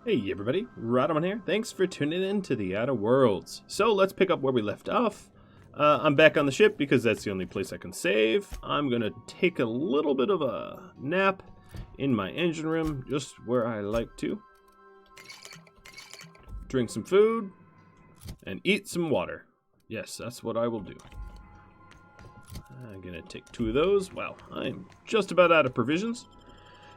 Hey everybody, Rhadamant here. Thanks for tuning in to the Outer Worlds. So let's pick up where we left off. I'm back on the ship because that's the only place I can save. I'm gonna take a little bit of a nap in my engine room, just where I like to. Drink some food and eat some water. Yes, that's what I will do. I'm gonna take 2 of those. Wow, I'm just about out of provisions.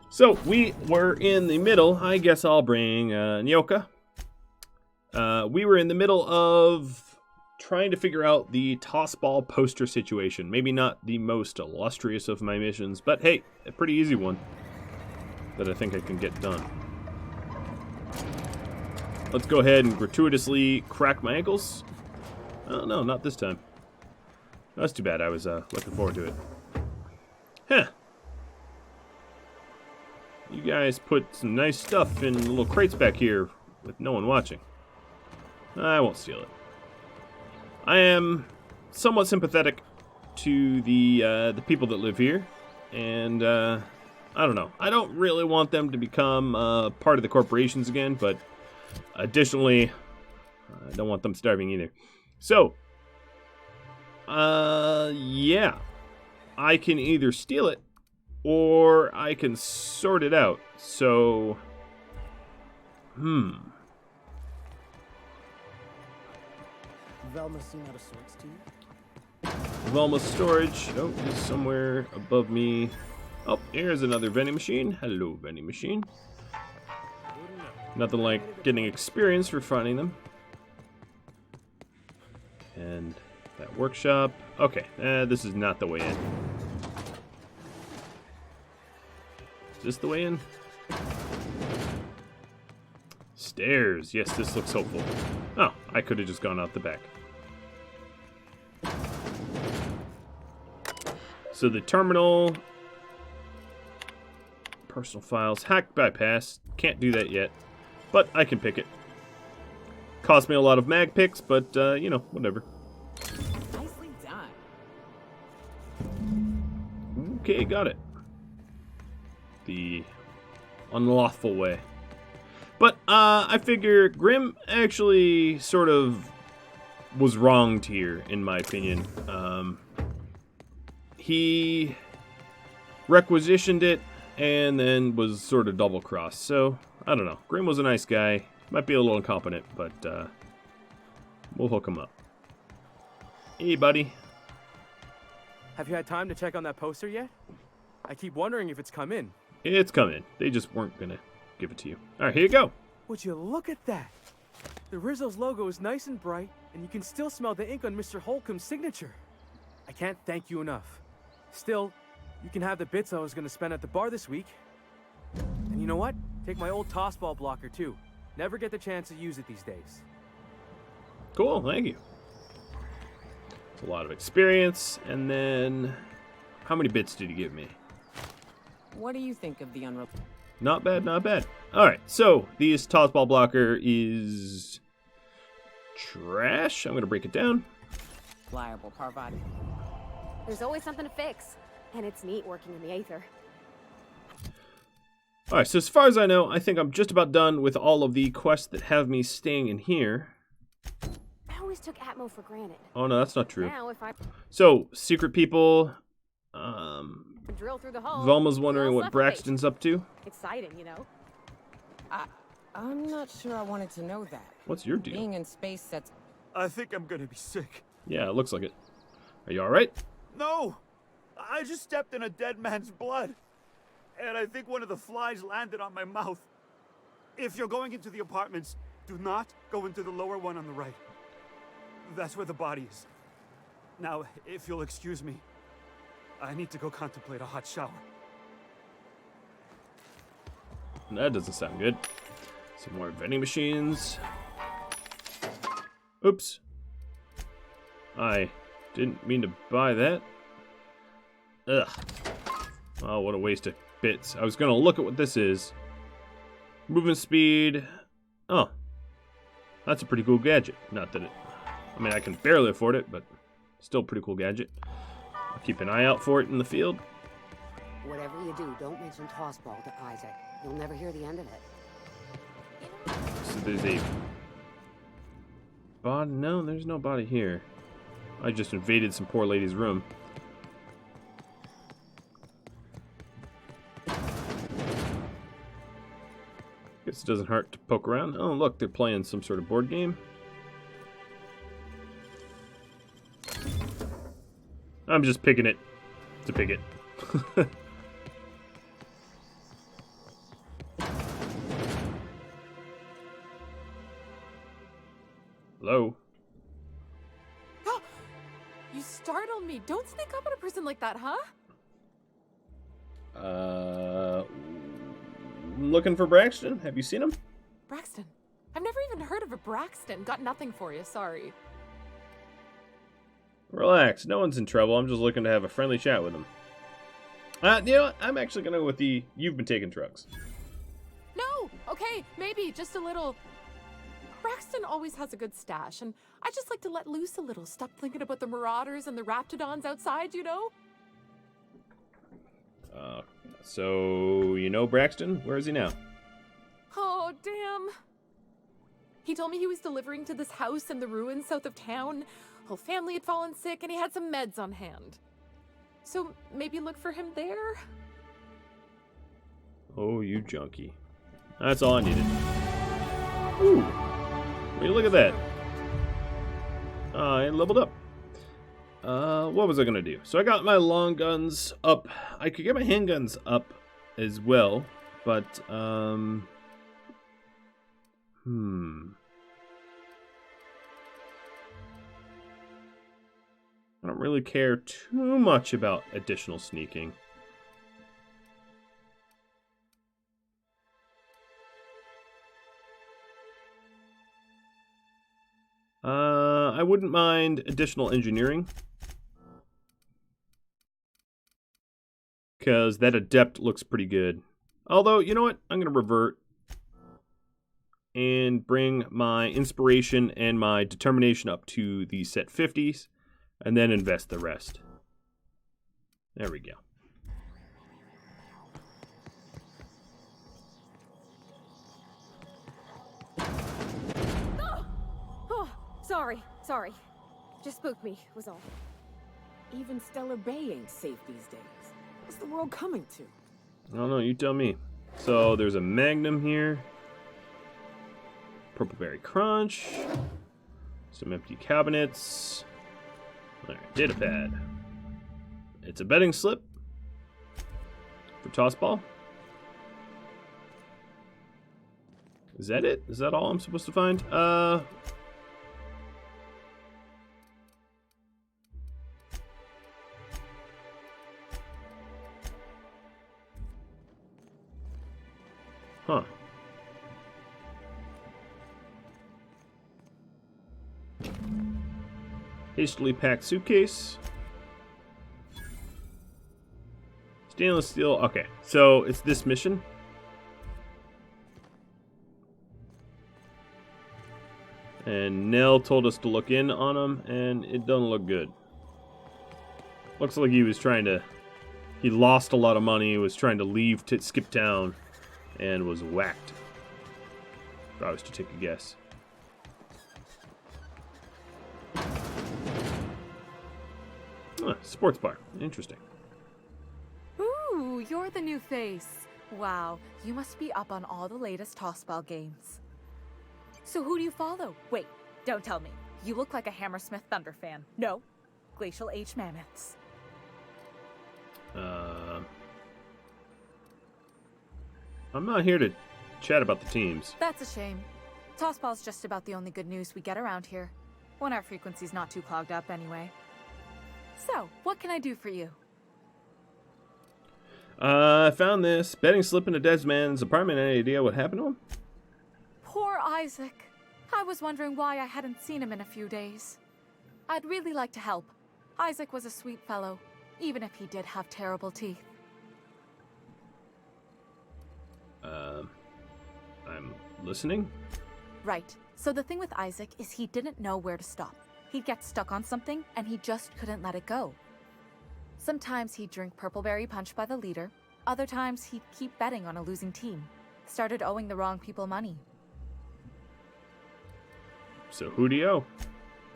So, we were in the middle, I guess I'll bring Nyoka. We were in the middle of trying to figure out the Tossball poster situation. Maybe not the most illustrious of my missions, but hey, a pretty easy one that I think I can get done. Let's go ahead and gratuitously crack my ankles. Oh no, not this time. That's too bad, I was looking forward to it. Huh. You guys put some nice stuff in little crates back here with no one watching. I won't steal it. I am somewhat sympathetic to the people that live here, and I don't know. I don't really want them to become part of the corporations again, but additionally, I don't want them starving either. So, yeah, I can either steal it or I can sort it out. So, Velma seen out of sorts to you? Velma's storage. Oh, is somewhere above me. Oh, here's another vending machine. Hello, vending machine. Nothing like getting experience for finding them. And that workshop. Okay, this is not the way in. Is this the way in? Stairs. Yes, this looks hopeful. Oh, I could have just gone out the back. So the terminal, personal files, hack bypass. Can't do that yet, but I can pick it. Cost me a lot of mag picks, but you know, whatever. Nicely done. Okay, got it. The unlawful way. But I figure Grimm actually sort of was wronged here, in my opinion. He requisitioned it and then was sort of double-crossed. So, I don't know. Grimm was a nice guy. Might be a little incompetent, but we'll hook him up. Hey, buddy. Have you had time to check on that poster yet? I keep wondering if it's come in. It's coming. They just weren't going to give it to you. All right, here you go. Would you look at that? The Rizzo's logo is nice and bright, and you can still smell the ink on Mr. Holcomb's signature. I can't thank you enough. Still, you can have the bits I was going to spend at the bar this week. And you know what? Take my old Tossball blocker, too. Never get the chance to use it these days. Cool, thank you. It's a lot of experience, and then... How many bits did he give me? What do you think of the unreal? Not bad, not bad. Alright, so this Tossball blocker is... trash. I'm going to break it down. Pliable Parvati. There's always something to fix, and it's neat working in the Aether. Alright, so as far as I know, I think I'm just about done with all of the quests that have me staying in here. I always took Atmo for granted. Oh no, that's not true. Now, if I So, secret people... drill through the hole, Velma's wondering they'll what suffocate. Braxton's up to. Exciting, you know. I'm not sure I wanted to know that. What's your deal? Being in space sets. I think I'm gonna be sick. Yeah, it looks like it. Are you alright? No! I just stepped in a dead man's blood. And I think one of the flies landed on my mouth. If you're going into the apartments, do not go into the lower one on the right. That's where the body is. Now, if you'll excuse me, I need to go contemplate a hot shower. That doesn't sound good. Some more vending machines. Oops. I didn't mean to buy that. Ugh. Oh, what a waste of bits. I was going to look at what this is. Movement speed. Oh. That's a pretty cool gadget. Not that it... I mean, I can barely afford it, but still a pretty cool gadget. I'll keep an eye out for it in the field. Whatever you do, don't mention Tossball to Isaac. You'll never hear the end of it. You know, there's a body. No, there's no body here. I just invaded some poor lady's room. Guess it doesn't hurt to poke around. Oh, look, they're playing some sort of board game. I'm just picking it to pick it. Hello? You startled me. Don't sneak up on a person like that, huh? Looking for Braxton? Have you seen him? Braxton? I've never even heard of a Braxton. Got nothing for you, sorry. Relax, no one's in trouble. I'm just looking to have a friendly chat with him. You know what? I'm actually gonna go with the you've been taking drugs. No! Okay, maybe, just a little. Braxton always has a good stash, and I just like to let loose a little. Stop thinking about the marauders and the raptidons outside, you know? So you know Braxton? Where is he now? Oh, damn. He told me he was delivering to this house in the ruins south of town. Whole family had fallen sick, and he had some meds on hand. So maybe look for him there? Oh, you junkie. That's all I needed. Ooh. Will you look at that? I leveled up. What was I gonna do? So I got my long guns up. I could get my handguns up as well, but I don't really care too much about additional sneaking. I wouldn't mind additional engineering, because that adept looks pretty good. Although, you know what? I'm going to revert and bring my inspiration and my determination up to the set 50s, and then invest the rest. There we go. Sorry. Just spooked me, was all. Even Stellar Bay ain't safe these days. What's the world coming to? I don't know, you tell me. So there's a Magnum here. Purple Berry Crunch. Some empty cabinets. Alright, data pad. It's a betting slip for Tossball. Is that it? Is that all I'm supposed to find? Huh. Hastily packed suitcase. Stainless steel. Okay, so it's this mission. And Nell told us to look in on him, and it doesn't look good. Looks like he was trying to... He lost a lot of money, was trying to leave to skip town, and was whacked. If I was to take a guess. Sports bar. Interesting. Ooh, you're the new face. Wow, you must be up on all the latest Tossball games. So who do you follow? Wait, don't tell me. You look like a Hammersmith Thunder fan. No, Glacial H Mammoths. I'm not here to chat about the teams. That's a shame. Tossball's just about the only good news we get around here. When our frequency's not too clogged up anyway. So, what can I do for you? I found this betting slip in a dead man's apartment. Any idea what happened to him? Poor Isaac. I was wondering why I hadn't seen him in a few days. I'd really like to help. Isaac was a sweet fellow, even if he did have terrible teeth. I'm listening. Right. So the thing with Isaac is he didn't know where to stop. He'd get stuck on something, and he just couldn't let it go. Sometimes he'd drink Purpleberry Punch by the liter. Other times he'd keep betting on a losing team. Started owing the wrong people money. So who do you owe?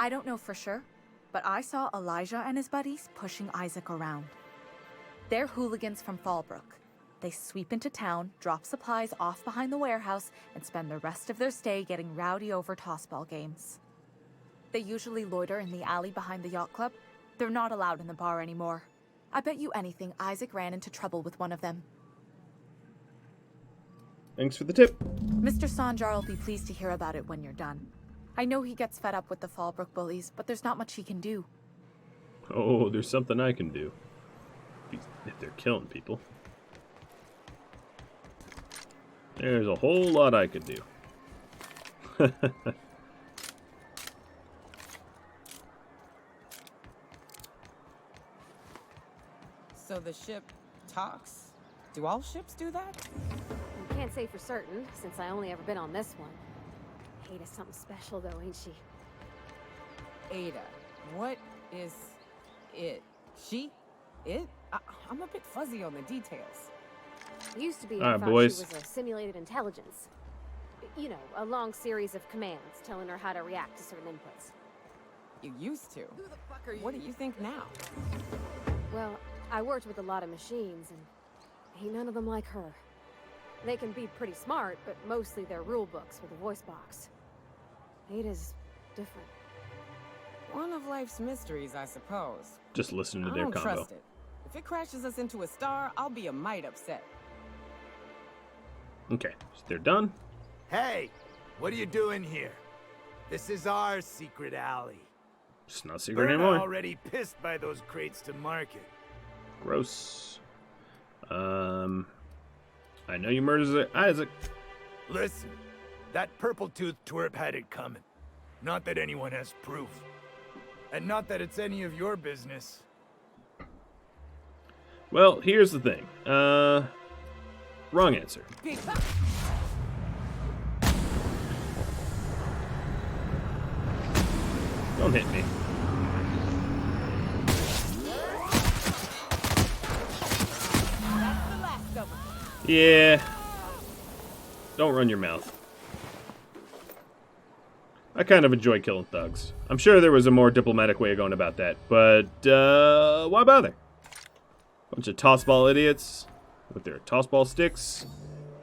I don't know for sure, but I saw Elijah and his buddies pushing Isaac around. They're hooligans from Fallbrook. They sweep into town, drop supplies off behind the warehouse, and spend the rest of their stay getting rowdy over Tossball games. They usually loiter in the alley behind the yacht club. They're not allowed in the bar anymore. I bet you anything Isaac ran into trouble with one of them. Thanks for the tip. Mr. Sanjar will be pleased to hear about it when you're done. I know he gets fed up with the Fallbrook bullies, but there's not much he can do. Oh, there's something I can do. If they're killing people. There's a whole lot I could do. So the ship talks? Do all ships do that? I can't say for certain, since I only ever been on this one. Ada's something special, though, ain't she? Ada. What is it? She? It? I'm a bit fuzzy on the details. It used to be All I right, thought boys. she was a simulated intelligence. You know, a long series of commands telling her how to react to certain inputs. You used to. Who the fuck are you? What do you think now? Well, I worked with a lot of machines, and ain't none of them like her. They can be pretty smart, but mostly they're rule books with a voice box. Ada's different. One of life's mysteries, I suppose. Just listen to I their don't combo. trust it. If it crashes us into a star, I'll be a mite upset. Okay, so they're done. Hey, what are you doing here? This is our secret alley. It's not secret We're anymore. already pissed by those crates to market. Gross. I know you murdered Isaac. Listen, that purple-toothed twerp had it coming. Not that anyone has proof. And not that it's any of your business. Well, here's the thing. Wrong answer. Don't hit me. Yeah. Don't run your mouth. I kind of enjoy killing thugs. I'm sure there was a more diplomatic way of going about that, but why bother? Bunch of tossball idiots with their tossball sticks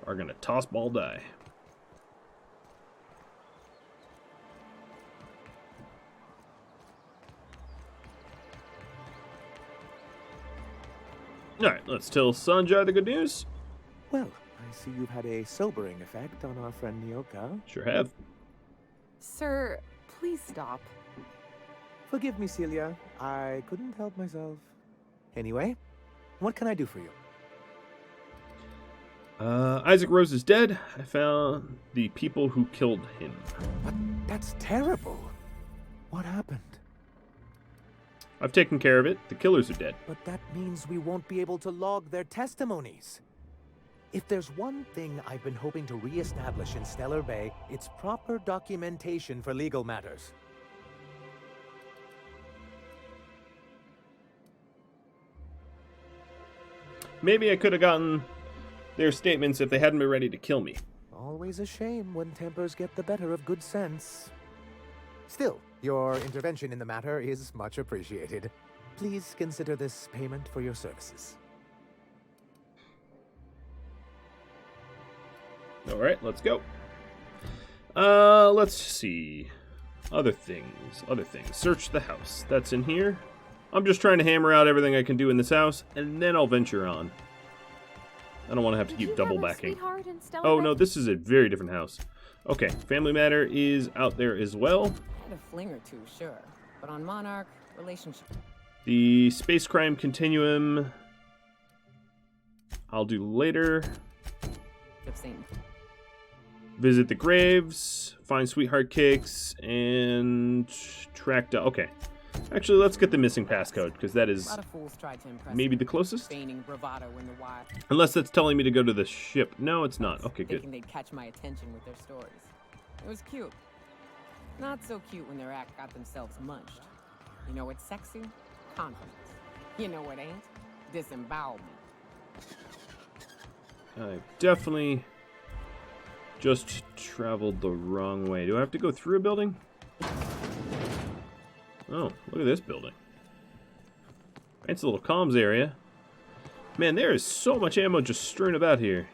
are gonna tossball die. Alright, let's tell Sanjar the good news. Well, I see you've had a sobering effect on our friend Nyoka. Sure have. Sir, please stop. Forgive me, Celia. I couldn't help myself. Anyway, what can I do for you? Isaac Rose is dead. I found the people who killed him. But that's terrible. What happened? I've taken care of it. The killers are dead. But that means we won't be able to log their testimonies. If there's one thing I've been hoping to re-establish in Stellar Bay, it's proper documentation for legal matters. Maybe I could have gotten their statements if they hadn't been ready to kill me. Always a shame when tempers get the better of good sense. Still, your intervention in the matter is much appreciated. Please consider this payment for your services. All right, let's go. Let's see. Other things. Search the house. That's in here. I'm just trying to hammer out everything I can do in this house, and then I'll venture on. I don't want to have to keep double backing. Oh, no, this is a very different house. Okay, Family Matter is out there as well. Had a fling or two, sure. But on Monarch, relationship. The Space Crime Continuum I'll do later. Same. Visit the graves, find sweetheart cakes, and track down. Okay. Actually, let's get the missing passcode, because that is maybe the closest. Bravado in the wild. Unless that's telling me to go to the ship. No, it's not. Okay, Thinking good. they'd catch my attention with their stories. It was cute. Not so cute when their act got themselves munched. You know what's sexy? Confidence. You know what ain't? Disembowelment. I definitely just traveled the wrong way. Do I have to go through a building? Oh, look at this building. It's a little comms area. Man, there is so much ammo just strewn about here.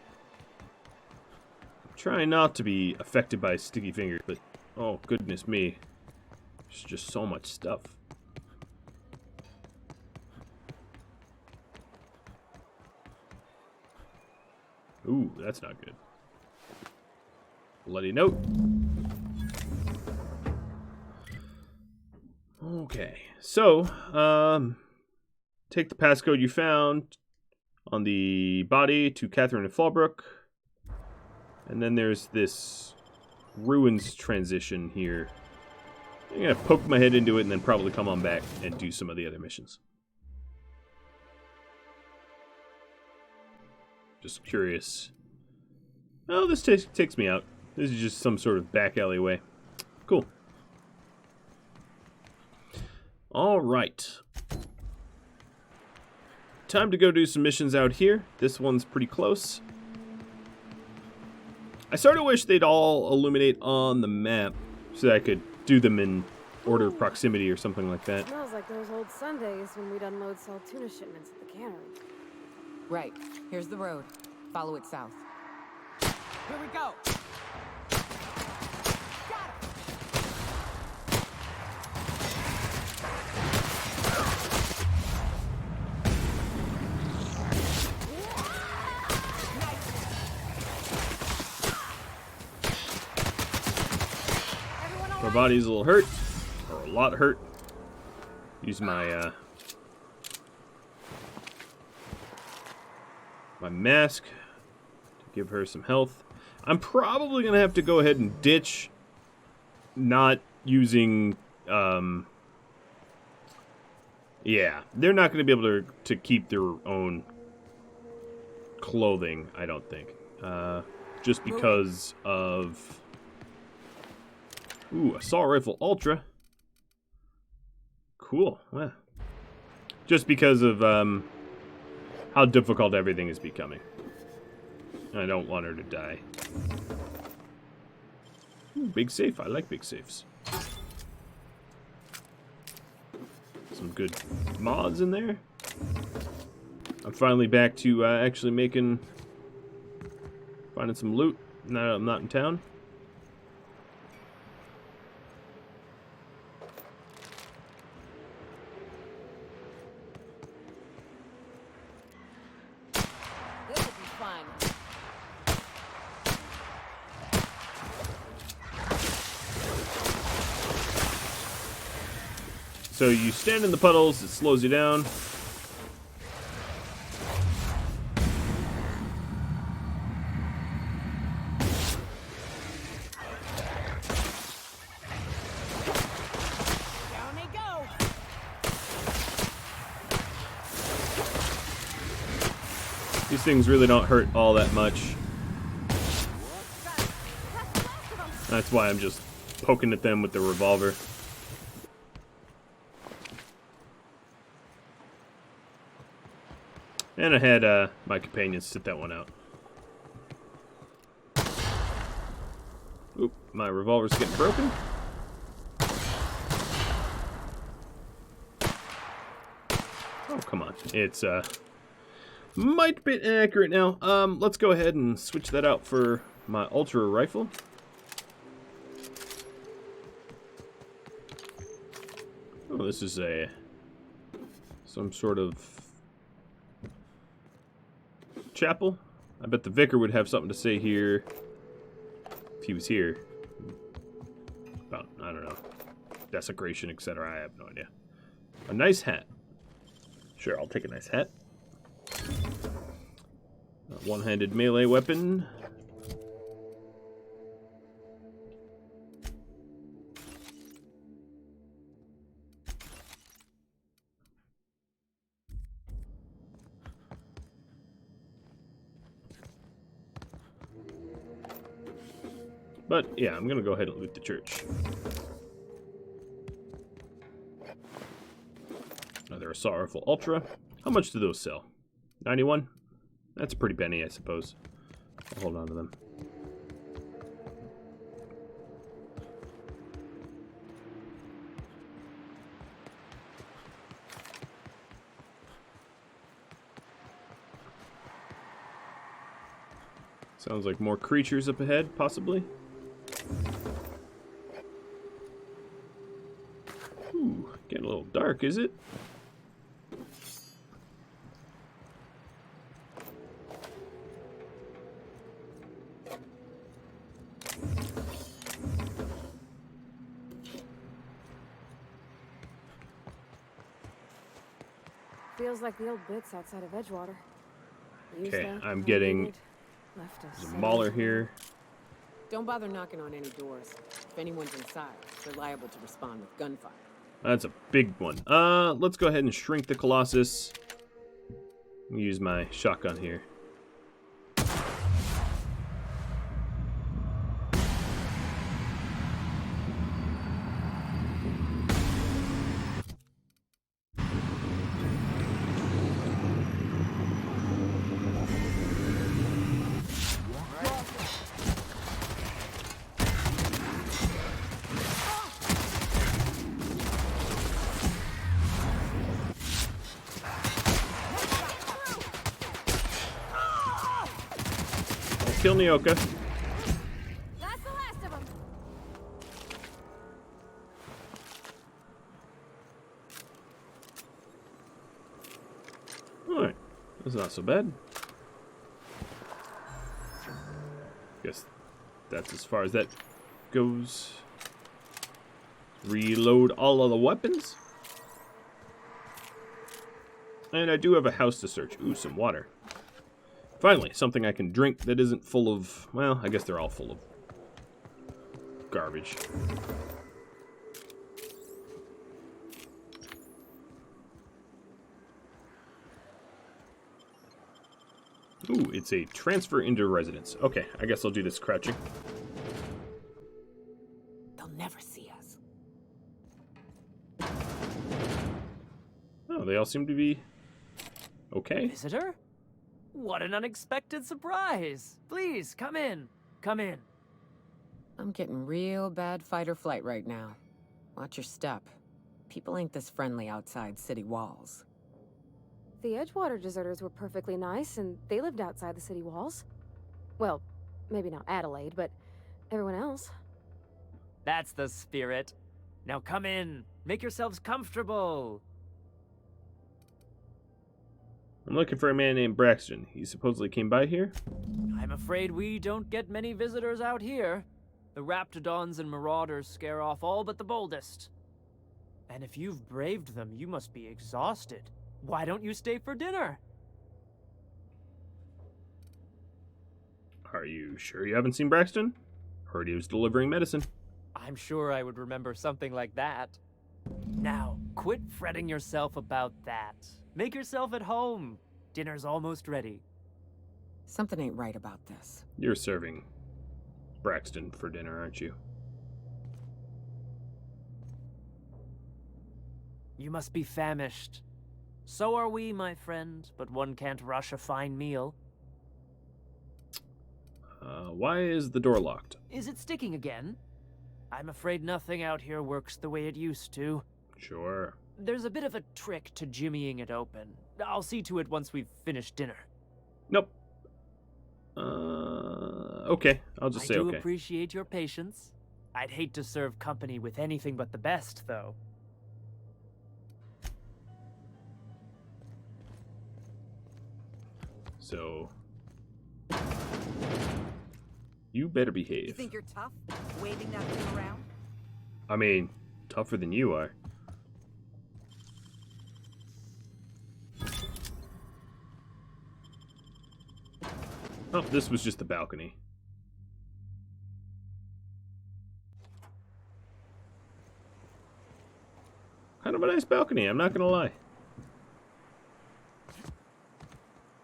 I'm trying not to be affected by sticky fingers, but oh, goodness me. There's just so much stuff. Ooh, that's not good. Bloody note. Okay, so, take the passcode you found on the body to Catherine and Fallbrook. And then there's this ruins transition here. I'm gonna poke my head into it and then probably come on back and do some of the other missions. Just curious. Oh, this takes me out. This is just some sort of back alleyway. Cool. All right. Time to go do some missions out here. This one's pretty close. I sort of wish they'd all illuminate on the map so that I could do them in order of proximity or something like that. Smells like those old Sundays when we'd unload sell tuna shipments at the cannery. Right. Here's the road. Follow it south. Here we go! My body's a little hurt, or a lot hurt. Use my my mask to give her some health. I'm probably gonna have to go ahead and ditch not using. Yeah, they're not gonna be able to keep their own clothing. I don't think, just because of. Ooh, assault rifle ultra. Cool. Well, just because of how difficult everything is becoming. I don't want her to die. Ooh, big safe. I like big safes. Some good mods in there. I'm finally back to actually finding some loot now that I'm not in town. So you stand in the puddles, it slows you down. Down they go! These things really don't hurt all that much. That's why I'm just poking at them with the revolver. And I had my companions sit that one out. Oop, my revolver's getting broken. Oh, come on. It's might be inaccurate now. Let's go ahead and switch that out for my ultra rifle. Oh, this is some sort of chapel. I bet the vicar would have something to say here if he was here about, I don't know, desecration, etc. I have no idea. A nice hat. Sure, I'll take a nice hat. A one-handed melee weapon. But, yeah, I'm going to go ahead and loot the church. Another Assault Rifle Ultra. How much do those sell? 91? That's a pretty penny, I suppose. I'll hold on to them. Sounds like more creatures up ahead, possibly. Ooh, getting a little dark, is it? Feels like the old bits outside of Edgewater. Okay, I'm getting a mauler here. Don't bother knocking on any doors. If anyone's inside, they're liable to respond with gunfire. That's a big one. Let's go ahead and shrink the Colossus. Use my shotgun here. Kill Nyoka. That's the last of them. Alright, that's not so bad. Guess that's as far as that goes. Reload all of the weapons. And I do have a house to search. Ooh, some water. Finally, something I can drink that isn't full of... Well, I guess they're all full of garbage. Ooh, it's a transfer into residence. Okay, I guess I'll do this crouching. They'll never see us. Oh, they all seem to be okay. Visitor? What an unexpected surprise! Please, come in. Come in. I'm getting real bad fight or flight right now. Watch your step. People ain't this friendly outside city walls. The Edgewater deserters were perfectly nice, and they lived outside the city walls. Well, maybe not Adelaide, but everyone else. That's the spirit. Now come in. Make yourselves comfortable. I'm looking for a man named Braxton. He supposedly came by here. I'm afraid we don't get many visitors out here. The Raptidons and Marauders scare off all but the boldest. And if you've braved them, you must be exhausted. Why don't you stay for dinner? Are you sure you haven't seen Braxton? Heard he was delivering medicine. I'm sure I would remember something like that. Now, quit fretting yourself about that. Make yourself at home. Dinner's almost ready. Something ain't right about this. You're serving Braxton for dinner, aren't you? You must be famished. So are we, my friend, but one can't rush a fine meal. Why is the door locked? Is it sticking again? I'm afraid nothing out here works the way it used to. Sure. There's a bit of a trick to jimmying it open. I'll see to it once we've finished dinner. Nope. Okay. I'll just say okay. I do appreciate your patience. I'd hate to serve company with anything but the best, though. So... You better behave. You think you're tough, waving that thing around? I mean, tougher than you are. Oh, this was just the balcony. Kind of a nice balcony, I'm not gonna lie.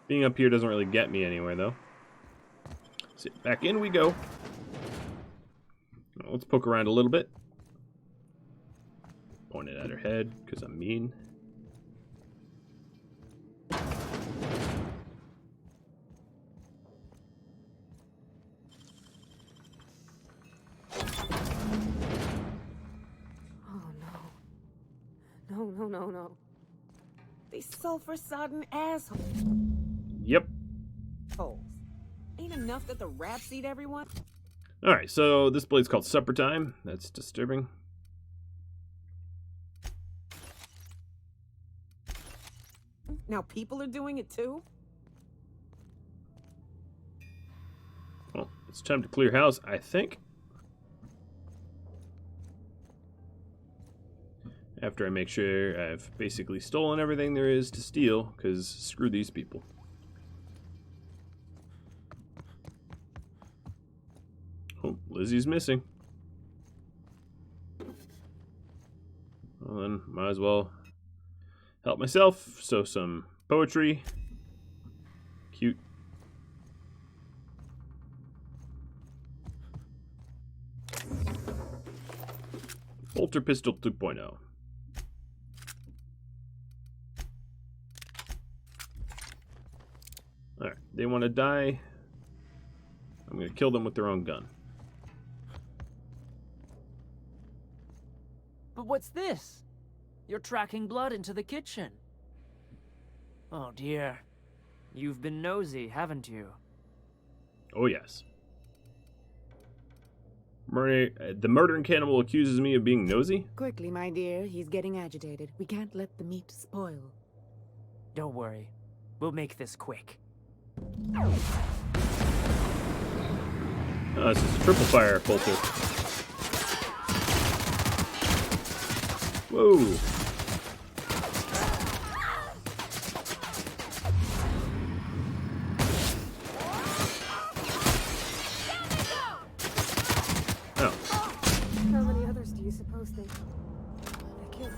Being up here doesn't really get me anywhere, though. So back in we go. Let's poke around a little bit. Point it at her head, because I'm mean. No. These sulfur-sodden assholes. Yep. Ain't a enough that the rats eat everyone? Alright, so this blade's called Supper Time. That's disturbing. Now people are doing it too? Well, it's time to clear house, I think. After I make sure I've basically stolen everything there is to steal, because screw these people. Oh, Lizzie's missing. Well then, might as well help myself. So some poetry. Cute. Bolter Pistol 2.0. Alright, they want to die. I'm going to kill them with their own gun. But what's this? You're tracking blood into the kitchen. Oh dear. You've been nosy, haven't you? Oh yes. The murdering cannibal accuses me of being nosy? Quickly, my dear. He's getting agitated. We can't let the meat spoil. Don't worry. We'll make this quick. This is a triple fire bolter. Whoa. Oh. How many others do you suppose they killed?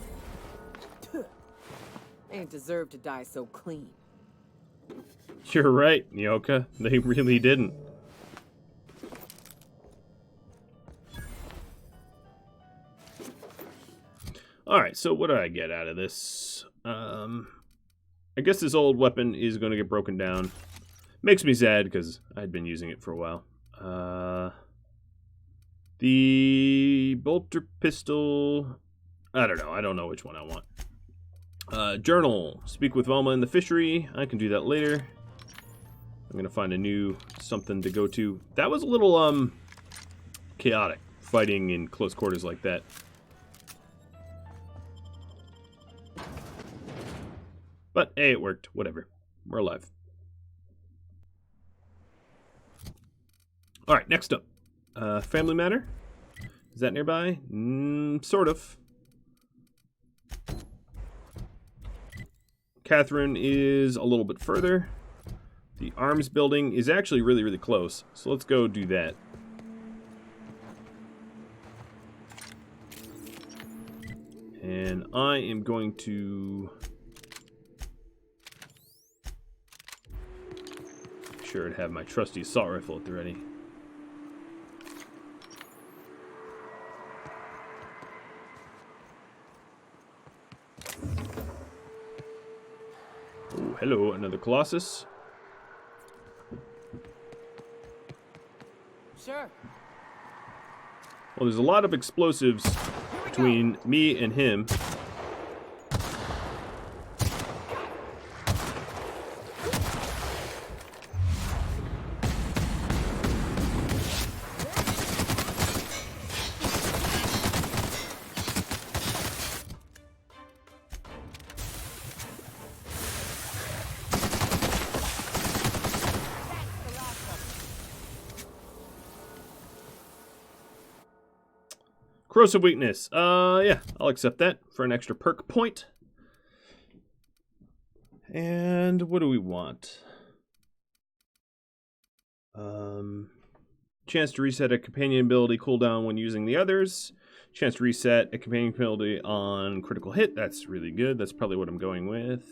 They ain't deserve to die so clean. You're right, Nyoka. They really didn't. Alright, so what do I get out of this? I guess this old weapon is going to get broken down. Makes me sad because I'd been using it for a while. The bolter pistol... I don't know. I don't know which one I want. Journal. Speak with Velma in the fishery. I can do that later. I'm going to find a new something to go to. That was a little, chaotic, fighting in close quarters like that. But, hey, it worked. Whatever. We're alive. Alright, next up. Family Matter. Is that nearby? Sort of. Catherine is a little bit further. The arms building is actually really, really close. So let's go do that. And I am going to... make sure to have my trusty assault rifle at the ready. Oh, hello, another Colossus. Sure. Well, there's a lot of explosives between me and him. Corrosive weakness. Yeah, I'll accept that for an extra perk point. And what do we want? Chance to reset a companion ability cooldown when using the others. Chance to reset a companion ability on critical hit. That's really good. That's probably what I'm going with.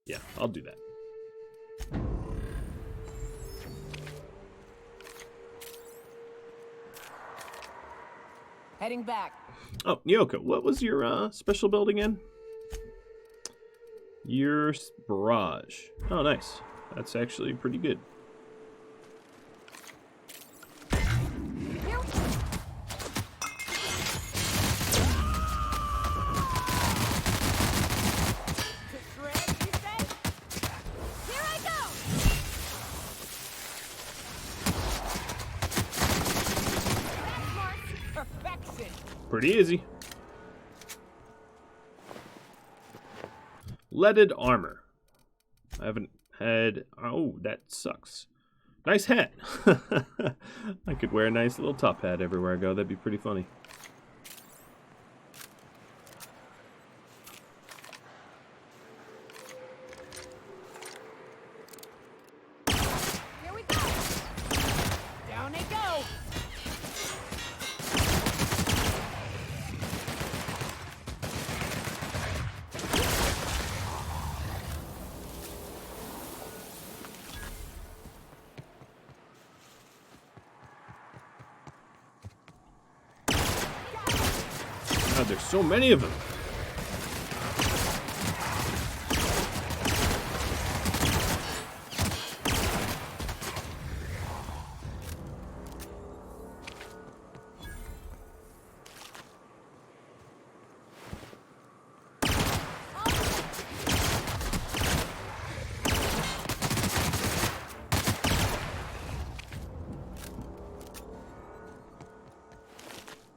Yeah, I'll do that. Heading back. Oh, Nyoka, what was your special build again? Your barrage. Oh, nice. That's actually pretty good. pretty easy. Leaded armor. I haven't had... Oh, that sucks. Nice hat. I could wear a nice little top hat everywhere I go. That'd be pretty funny. Here we go. Down they go. God, there's so many of them.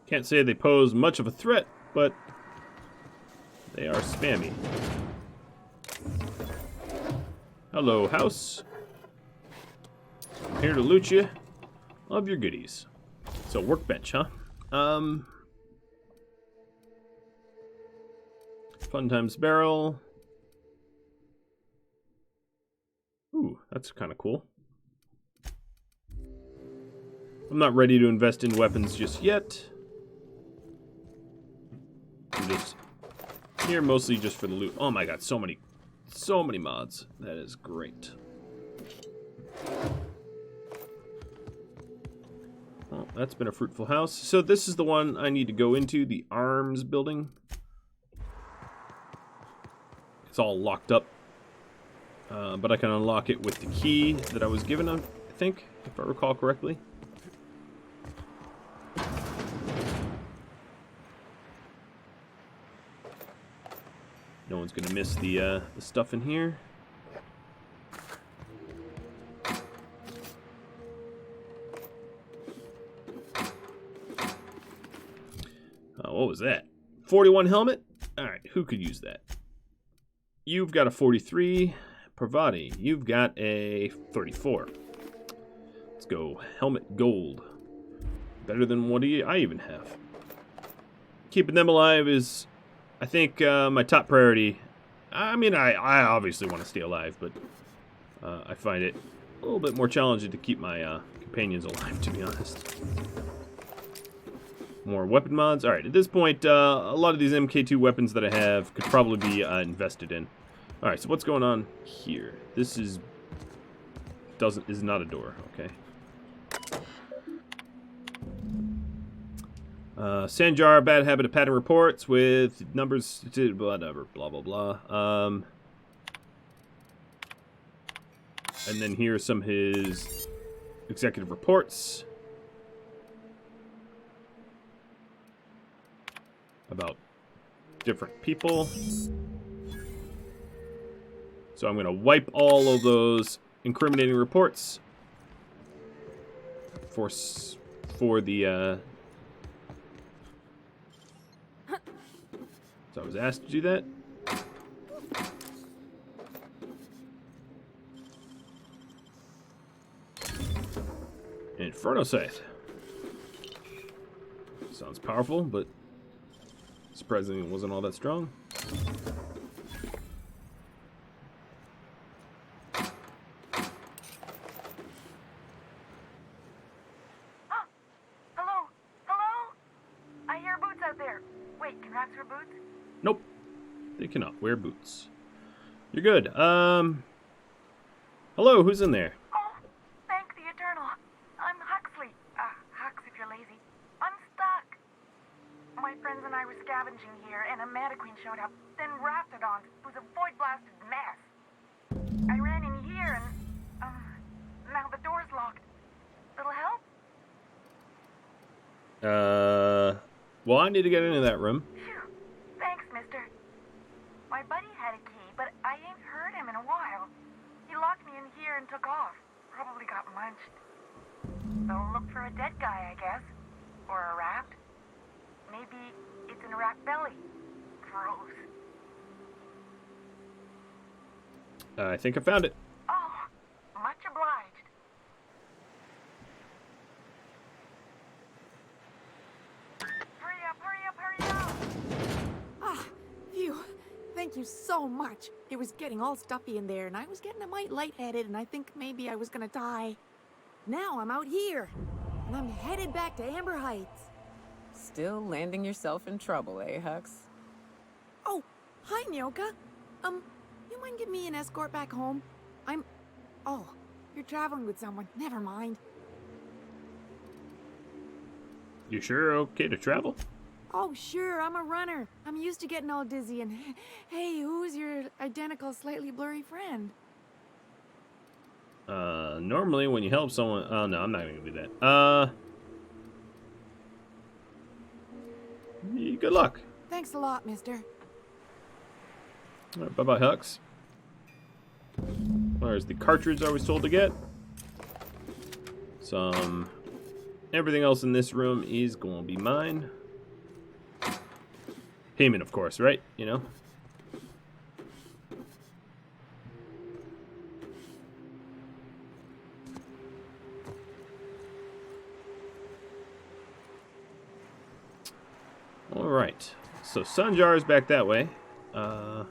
Can't say they pose much of a threat, but they are spammy. Hello, house. I'm here to loot you. Love your goodies. So, workbench, huh? Fun times barrel. Ooh, that's kind of cool. I'm not ready to invest in weapons just yet. I'm just here mostly just for the loot. Oh my god, so many mods. That is great. Well, that's been a fruitful house. So this is the one I need to go into, the arms building. It's all locked up. But I can unlock it with the key that I was given, I think, if I recall correctly. No one's gonna miss the stuff in here. What was that? 41 helmet? Alright, who could use that? You've got a 43. Pravati, you've got a 34. Let's go. Helmet gold. Better than what I even have. Keeping them alive is... I think my top priority. I mean, I obviously want to stay alive, but I find it a little bit more challenging to keep my companions alive, to be honest. More weapon mods. All right, at this point, a lot of these MK2 weapons that I have could probably be invested in. All right, so what's going on here? This is not a door. Okay. Sanjar, bad habit of padding reports with numbers, whatever, blah, blah, blah. And then here are some of his executive reports about different people. So I'm going to wipe all of those incriminating reports for the... So I was asked to do that. Inferno Scythe. Sounds powerful, but surprisingly it wasn't all that strong. Hello? Hello? I hear boots out there. Wait, can rats wear boots? Nope. They cannot wear boots. You're good. Hello, who's in there? Oh, thank the Eternal. I'm Huxley. Hux if you're lazy. I'm stuck. My friends and I were scavenging here, and a Mana Queen showed up. Then Raptidons. It was a void-blasted mess. I ran in here, and, now the door's locked. Little help? Well, I need to get into that room. Phew. Thanks, mister. My buddy had a key, but I ain't heard him in a while. He locked me in here and took off. Probably got munched. So look for a dead guy, I guess. Or a raft. Maybe it's in a rat belly. Gross. I think I found it. Oh, much obliged. Hurry up, hurry up, hurry up! Ah, phew. Thank you so much. It was getting all stuffy in there, and I was getting a mite lightheaded, and I think maybe I was gonna die. Now I'm out here, and I'm headed back to Amber Heights. Still landing yourself in trouble, eh, Hux? Oh, hi, Nyoka. You mind giving me an escort back home? Oh, you're traveling with someone. Never mind. You sure okay to travel? Oh, sure, I'm a runner. I'm used to getting all dizzy, and hey, who's your identical, slightly blurry friend? Normally when you help someone... Oh, no, I'm not gonna do that. Good luck. Thanks a lot, mister. All right, bye-bye, Hux. Where's the cartridge I was told to get? Everything else in this room is going to be mine. Payment, of course, right? You know? Alright. So Sanjar is back that way. I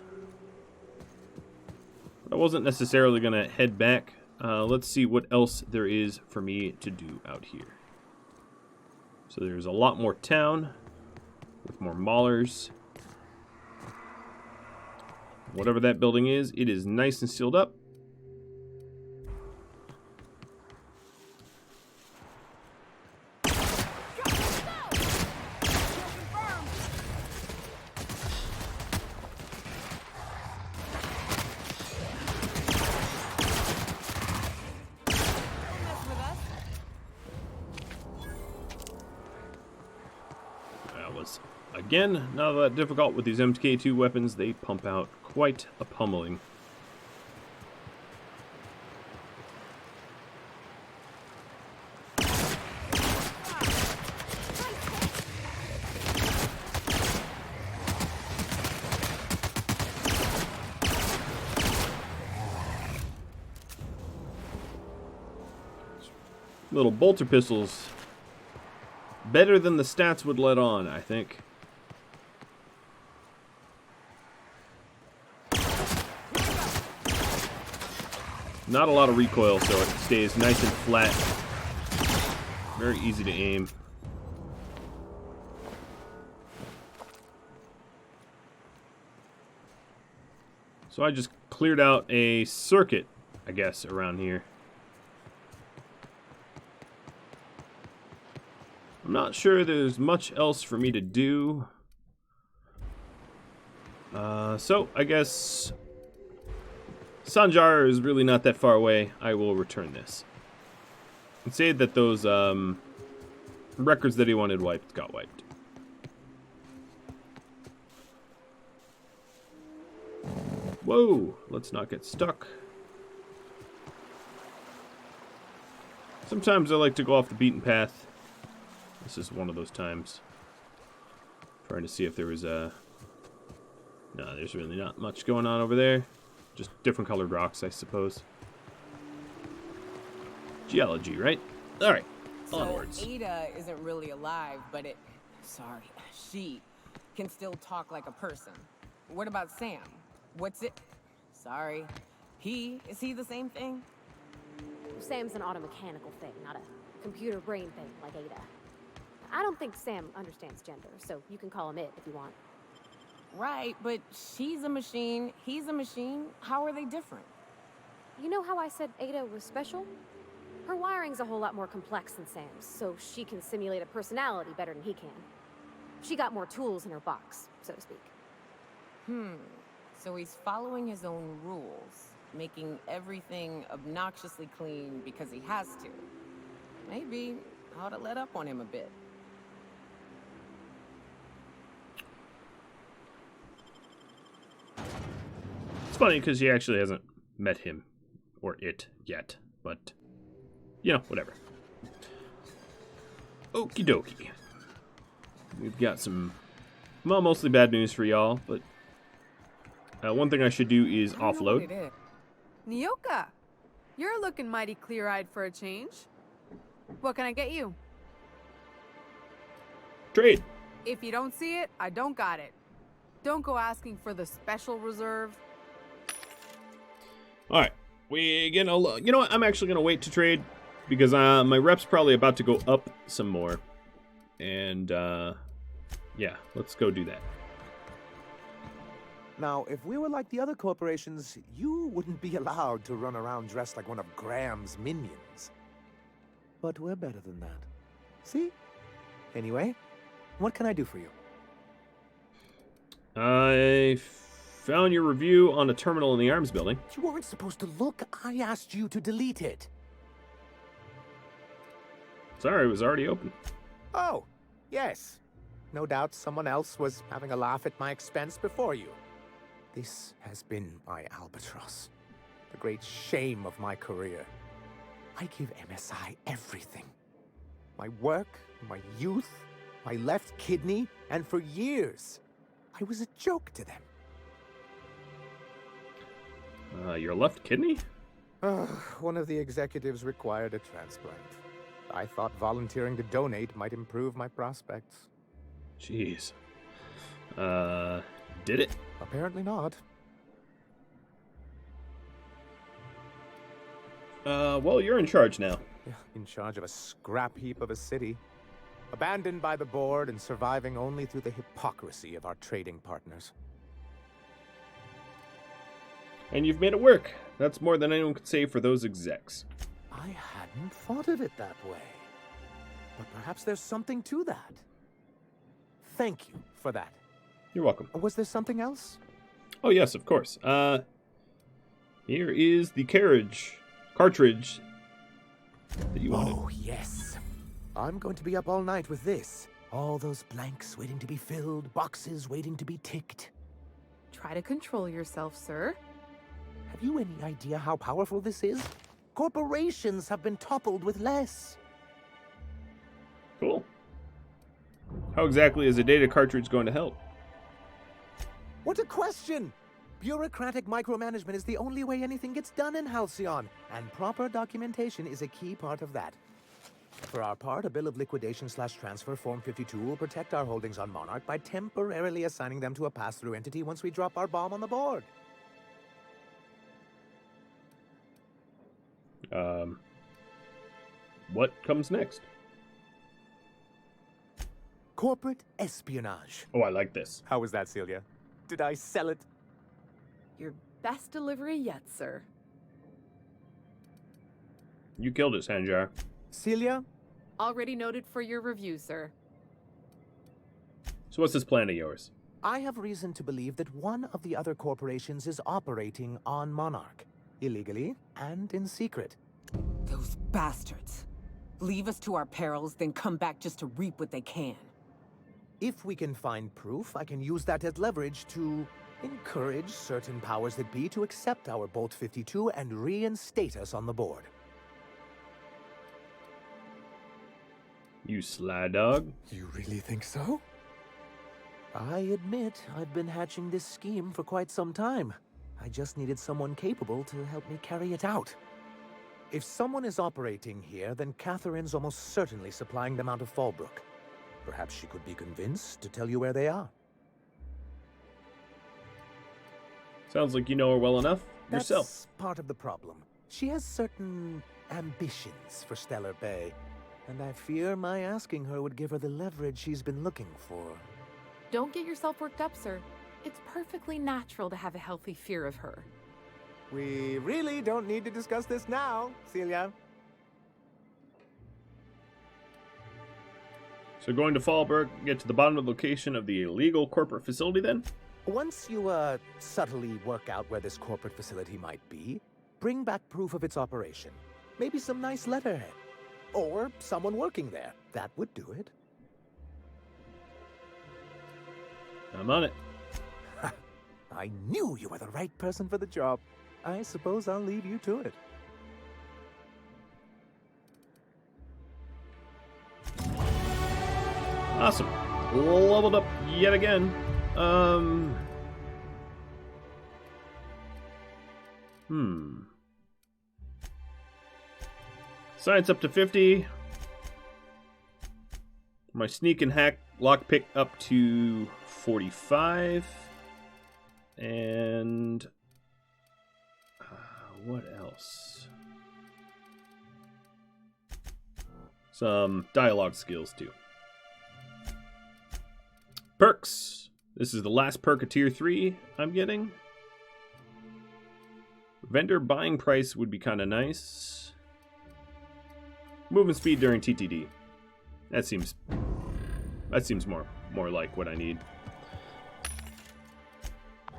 wasn't necessarily going to head back. Let's see what else there is for me to do out here. So there's a lot more town with more maulers. Whatever that building is, it is nice and sealed up. Again, not that difficult with these MK2 weapons. They pump out quite a pummeling. Little bolter pistols. Better than the stats would let on, I think. Not a lot of recoil, so it stays nice and flat. Very easy to aim. So I just cleared out a circuit, I guess, around here. I'm not sure there's much else for me to do. So I guess Sanjar is really not that far away. I will return this. And say that those records that he wanted wiped got wiped. Whoa, let's not get stuck. Sometimes I like to go off the beaten path. This is one of those times. Trying to see if there was a... No, there's really not much going on over there. Just different colored rocks, I suppose. Geology, right? Alright, onwards. So Ada isn't really alive, but she can still talk like a person. What about Sam? What's it? Sorry. Is he the same thing? Sam's an automechanical thing, not a computer brain thing like Ada. I don't think Sam understands gender, so you can call him it if you want. Right, but she's a machine, he's a machine. How are they different? You know how I said Ada was special? Her wiring's a whole lot more complex than Sam's, so she can simulate a personality better than he can. She got more tools in her box, so to speak. So he's following his own rules, making everything obnoxiously clean because he has to. Maybe I ought to let up on him a bit. It's funny because she actually hasn't met him or it yet, but you know, whatever. Okie dokie. we've got some, well, mostly bad news for y'all, but one thing I should do is offload. Nyoka, you're looking mighty clear-eyed for a change. What can I get you? Trade. If you don't see it, I don't got it. Don't go asking for the special reserve. All right, we get a. You know what? I'm actually gonna wait to trade because my rep's probably about to go up some more, and yeah, let's go do that. Now, if we were like the other corporations, you wouldn't be allowed to run around dressed like one of Graham's minions. But we're better than that. See? Anyway, what can I do for you? I found your review on a terminal in the arms building. You weren't supposed to look. I asked you to delete it. Sorry, it was already open. Oh, yes. No doubt someone else was having a laugh at my expense before you. This has been my albatross. The great shame of my career. I give MSI everything. My work, my youth, my left kidney, and for years, I was a joke to them. Your left kidney? One of the executives required a transplant. I thought volunteering to donate might improve my prospects. Jeez. Did it? Apparently not. Well, you're in charge now. In charge of a scrap heap of a city. Abandoned by the board and surviving only through the hypocrisy of our trading partners. And you've made it work. That's more than anyone could say for those execs. I hadn't thought of it that way. But perhaps there's something to that. Thank you for that. You're welcome. Was there something else? Oh, yes, of course. Here is the cartridge that you wanted. Oh, yes. I'm going to be up all night with this. All those blanks waiting to be filled, boxes waiting to be ticked. Try to control yourself, sir. Have you any idea how powerful this is? Corporations have been toppled with less. Cool. How exactly is a data cartridge going to help? What a question! Bureaucratic micromanagement is the only way anything gets done in Halcyon, and proper documentation is a key part of that. For our part, a bill of liquidation/transfer Form 52 will protect our holdings on Monarch by temporarily assigning them to a pass-through entity once we drop our bomb on the board. What comes next? Corporate espionage. Oh, I like this. How was that, Celia? Did I sell it? Your best delivery yet, sir. You killed it, Sanjar. Celia? Already noted for your review, sir. So what's this plan of yours? I have reason to believe that one of the other corporations is operating on Monarch. Illegally and in secret. Those bastards. Leave us to our perils, then come back just to reap what they can. If we can find proof, I can use that as leverage to encourage certain powers that be to accept our Bolt 52 and reinstate us on the board. You sly dog. You really think so? I admit I've been hatching this scheme for quite some time. I just needed someone capable to help me carry it out. If someone is operating here, then Catherine's almost certainly supplying them out of Fallbrook. Perhaps she could be convinced to tell you where they are. Sounds like you know her well enough yourself. That's part of the problem. She has certain ambitions for Stellar Bay, and I fear my asking her would give her the leverage she's been looking for. Don't get yourself worked up, sir. It's perfectly natural to have a healthy fear of her. We really don't need to discuss this now, Celia. So going to Fallbrook, get to the bottom of the location of the illegal corporate facility then? Once you, subtly work out where this corporate facility might be, bring back proof of its operation. Maybe some nice letterhead. Or someone working there. That would do it. I'm on it. I knew you were the right person for the job. I suppose I'll leave you to it. Awesome. leveled up yet again. Science up to 50. My sneak and hack lockpick up to 45. And what else? Some dialogue skills too. Perks. This is the last perk of tier 3 I'm getting. Vendor buying price would be kind of nice. Movement speed during TTD. That seems more like what I need.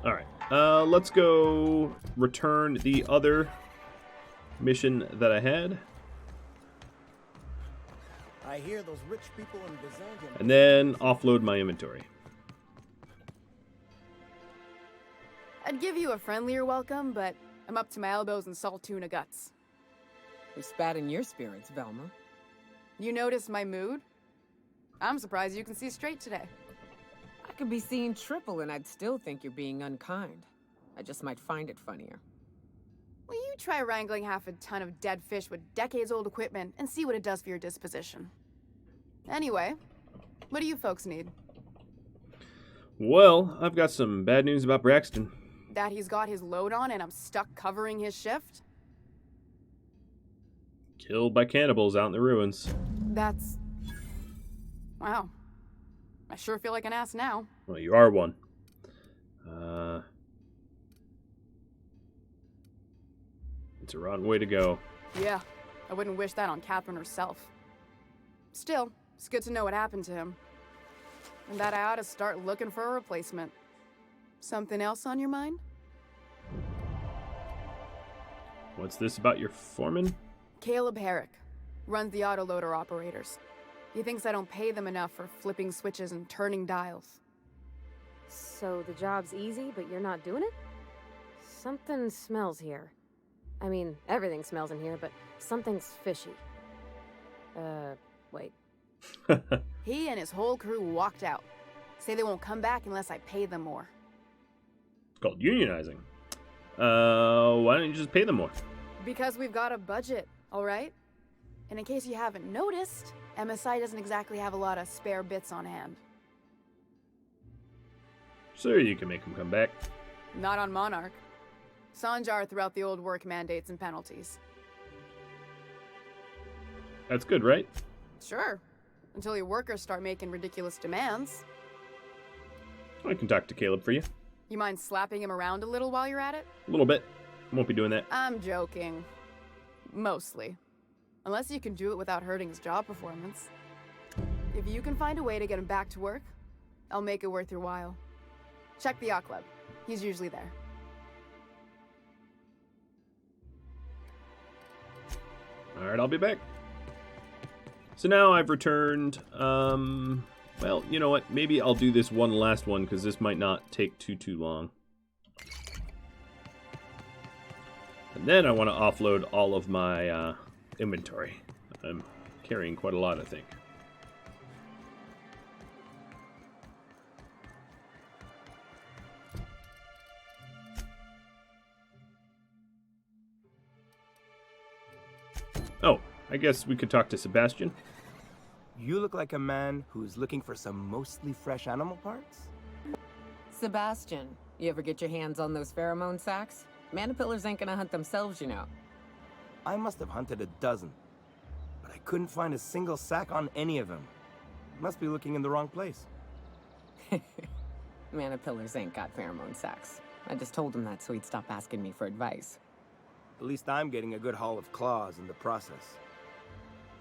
All right, let's go return the other mission that I had. I hear those rich people in Byzantium. And then offload my inventory. I'd give you a friendlier welcome, but I'm up to my elbows in salt tuna guts. Who spat in your spirits, Velma? You noticed my mood? I'm surprised you can see straight today. I could be seeing triple and I'd still think you're being unkind. I just might find it funnier. Will you try wrangling half a ton of dead fish with decades-old equipment and see what it does for your disposition? Anyway, what do you folks need? Well, I've got some bad news about Braxton. That he's got his load on and I'm stuck covering his shift? Killed by cannibals out in the ruins. That's... wow. I sure feel like an ass now. Well, you are one. It's a rotten way to go. Yeah, I wouldn't wish that on Catherine herself. Still, it's good to know what happened to him. And that I ought to start looking for a replacement. Something else on your mind? What's this about your foreman? Caleb Herrick. Runs the autoloader operators. He thinks I don't pay them enough for flipping switches and turning dials. So the job's easy, but you're not doing it? Something smells here. I mean, everything smells in here, but something's fishy. Wait. He and his whole crew walked out. Say they won't come back unless I pay them more. It's called unionizing. Why don't you just pay them more? Because we've got a budget, all right? And in case you haven't noticed, MSI doesn't exactly have a lot of spare bits on hand. Sure, you can make them come back. Not on Monarch. Sanjar threw out the old work mandates and penalties. That's good, right? Sure. Until your workers start making ridiculous demands. I can talk to Caleb for you. You mind slapping him around a little while you're at it? A little bit. Won't be doing that. I'm joking. Mostly. Unless you can do it without hurting his job performance. If you can find a way to get him back to work, I'll make it worth your while. Check the yacht club. He's usually there. Alright, I'll be back. So now I've returned, well, you know what? Maybe I'll do this one last one, because this might not take too long. And then I want to offload all of my inventory. I'm carrying quite a lot, I think. Oh, I guess we could talk to Sebastian. You look like a man who's looking for some mostly fresh animal parts? Sebastian, you ever get your hands on those pheromone sacks? Manipillars ain't gonna hunt themselves, you know. I must have hunted a dozen, but I couldn't find a single sack on any of them. Must be looking in the wrong place. Manipillars ain't got pheromone sacks. I just told him that so he'd stop asking me for advice. At least I'm getting a good haul of claws in the process.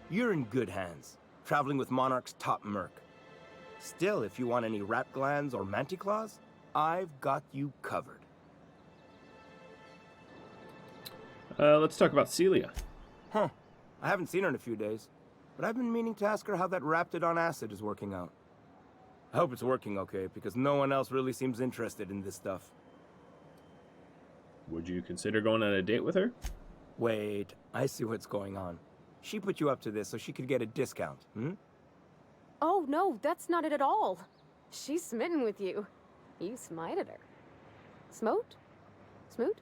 You're in good hands, traveling with Monarch's top merc. Still, if you want any rat glands or manticlaws, I've got you covered. Let's talk about Celia. Huh. I haven't seen her in a few days, but I've been meaning to ask her how that Raptidon acid is working out. I hope it's working okay, because no one else really seems interested in this stuff. Would you consider going on a date with her? Wait, I see what's going on. She put you up to this so she could get a discount, hmm? Oh, no, that's not it at all. She's smitten with you. You smited her. Smote? Smoot?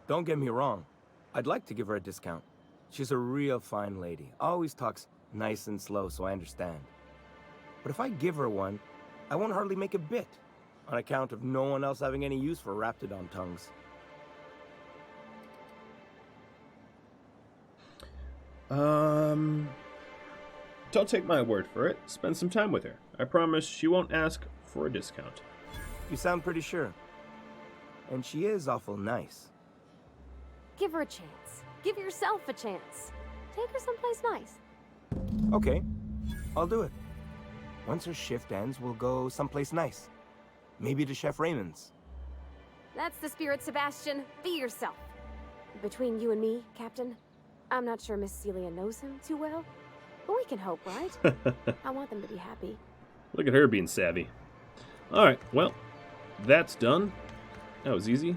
Don't get me wrong. I'd like to give her a discount. She's a real fine lady. Always talks nice and slow, so I understand. But if I give her one, I won't hardly make a bit, on account of no one else having any use for Raptidon tongues. Don't take my word for it. Spend some time with her. I promise she won't ask for a discount. You sound pretty sure. And she is awful nice. Give her a chance. Give yourself a chance. Take her someplace nice. Okay, I'll do it. Once her shift ends, we'll go someplace nice. Maybe to Chef Raymond's. That's the spirit, Sebastian. Be yourself. Between you and me, Captain, I'm not sure Miss Celia knows him too well, but we can hope, right? I want them to be happy. Look at her being savvy. Alright, well, that's done. That was easy.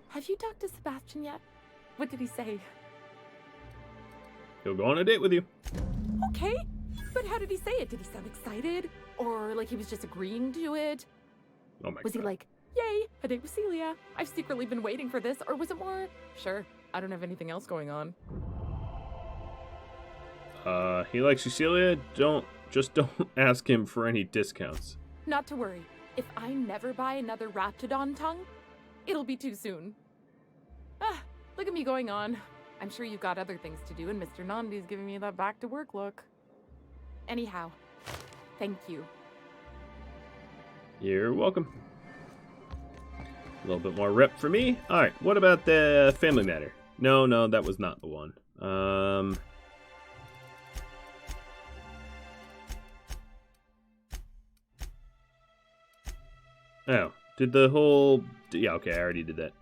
Have you talked to Sebastian yet? What did he say? He'll go on a date with you. Okay, but how did he say it? Did he sound excited? Or like he was just agreeing to it? Oh my Was he God. like, yay, a date with Celia. I've secretly been waiting for this. Or was it more, sure, I don't have anything else going on. He likes you, Celia. Don't ask him for any discounts. Not to worry. If I never buy another Raptidon tongue, it'll be too soon. Ah, look at me going on. I'm sure you've got other things to do, and Mr. Nandi's giving me that back-to-work look. Anyhow, thank you. You're welcome. A little bit more rep for me. Alright, what about the family matter? No, that was not the one. Oh, did the whole... Yeah, okay, I already did that.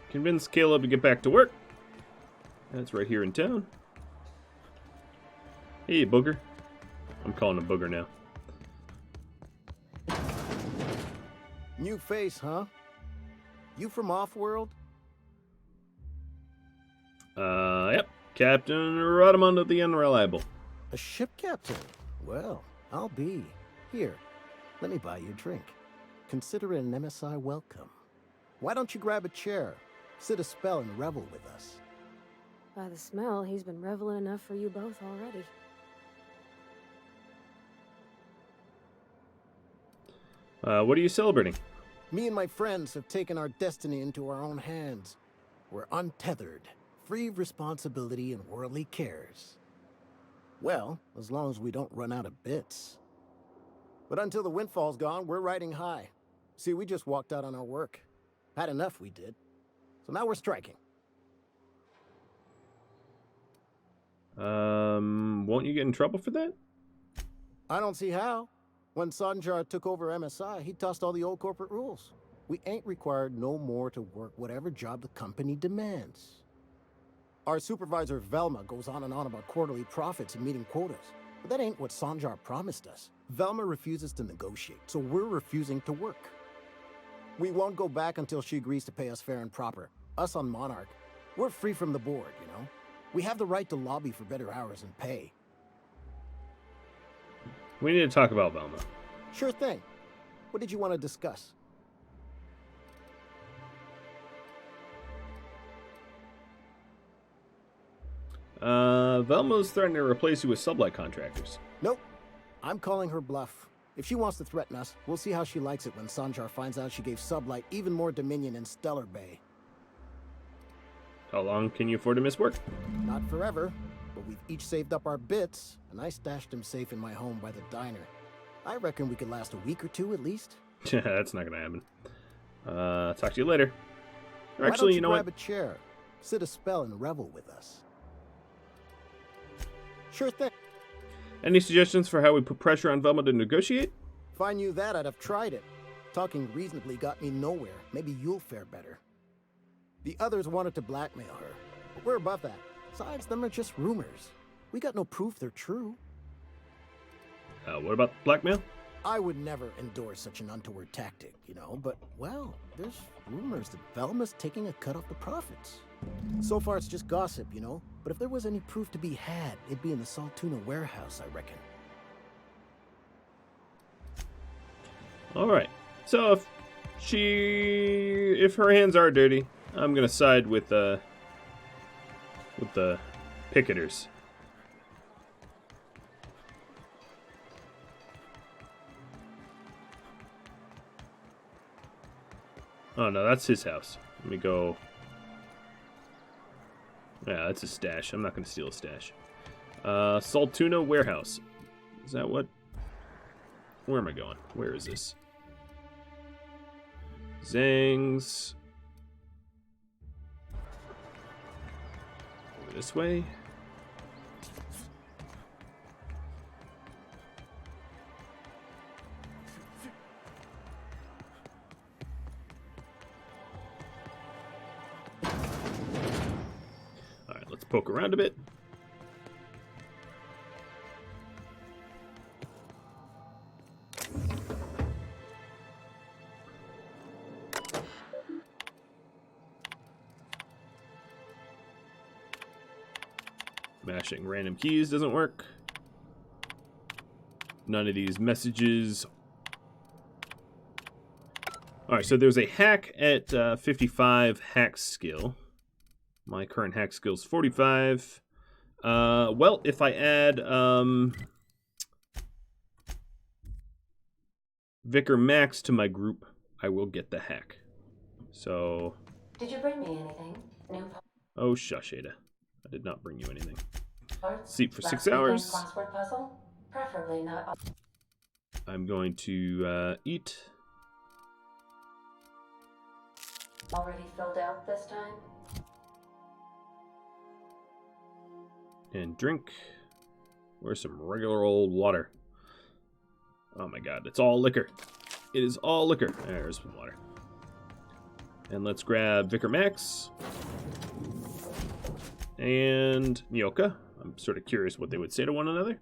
Convince Caleb to get back to work. That's right here in town. Hey, Booger. I'm calling him Booger now. New face, huh? You from Offworld? Yep. Captain Rhadamant of the Unreliable. A ship captain? Well, I'll be. Here, let me buy you a drink. Consider it an MSI welcome. Why don't you grab a chair, sit a spell, and revel with us? By the smell, he's been reveling enough for you both already. What are you celebrating? Me and my friends have taken our destiny into our own hands. We're untethered, free of responsibility and worldly cares. Well, as long as we don't run out of bits. But until the windfall's gone, we're riding high. See, we just walked out on our work. Had enough, we did. So now we're striking. Won't you get in trouble for that? I don't see how. When Sanjar took over MSI, he tossed all the old corporate rules. We ain't required no more to work whatever job the company demands. Our supervisor Velma goes on and on about quarterly profits and meeting quotas. But that ain't what Sanjar promised us. Velma refuses to negotiate, so we're refusing to work. We won't go back until she agrees to pay us fair and proper. Us on Monarch, we're free from the board, you know? We have the right to lobby for better hours and pay. We need to talk about Velma. Sure thing. What did you want to discuss? Velma's threatening to replace you with sublight contractors. Nope. I'm calling her bluff. If she wants to threaten us, we'll see how she likes it when Sanjar finds out she gave Sublight even more dominion in Stellar Bay. How long can you afford to miss work? Not forever, but we've each saved up our bits, and I stashed them safe in my home by the diner. I reckon we could last a week or two at least. That's not gonna happen. Talk to you later. Or Why actually, don't you know grab what? a chair, sit a spell, and revel with us? Sure thing. Any suggestions for how we put pressure on Velma to negotiate? If I knew that, I'd have tried it. Talking reasonably got me nowhere. Maybe you'll fare better. The others wanted to blackmail her, but we're above that. Besides, them are just rumors. We got no proof they're true. What about blackmail? I would never endorse such an untoward tactic, you know, but, well, there's rumors that Velma's taking a cut off the profits. So far, it's just gossip, you know, but if there was any proof to be had, it'd be in the salt tuna warehouse, I reckon. Alright, so if her hands are dirty, I'm gonna side with the picketers. Oh no, that's his house. Let me go. Yeah, that's his stash. I'm not gonna steal a stash. Salt tuna warehouse. Is that what? Where am I going? Where is this? Zang's. Over this way. Alright, let's poke around a bit. Mashing random keys doesn't work. None of these messages. Alright, so there's a hack at 55 hack skill. My current hack skill is 45. Well, if I add Vicar Max to my group, I will get the hack. So... Did you bring me anything? New Oh, shush, Ada. I did not bring you anything. parts? Sleep for 6 Last weekend's hours. Crossword puzzle? Preferably not. I'm going to eat. Already filled out this time? And drink. Where's some regular old water? Oh my god, it's all liquor. It is all liquor. There's some water. And let's grab Vicar Max. And Nyoka. I'm sort of curious what they would say to one another.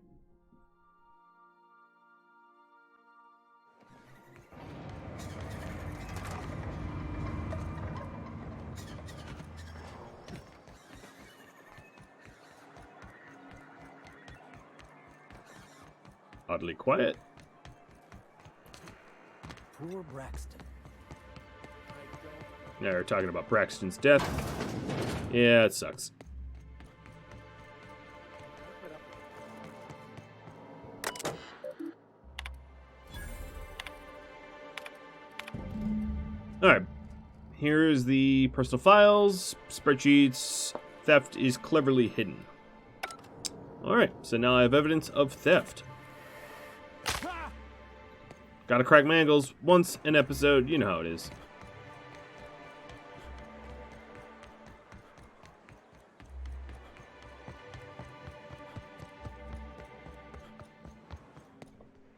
Oddly quiet. Poor Braxton. Now we're talking about Braxton's death. Yeah, it sucks. Alright. Here's the personal files, spreadsheets. Theft is cleverly hidden. Alright, so now I have evidence of theft. Gotta crack my ankles once an episode, you know how it is.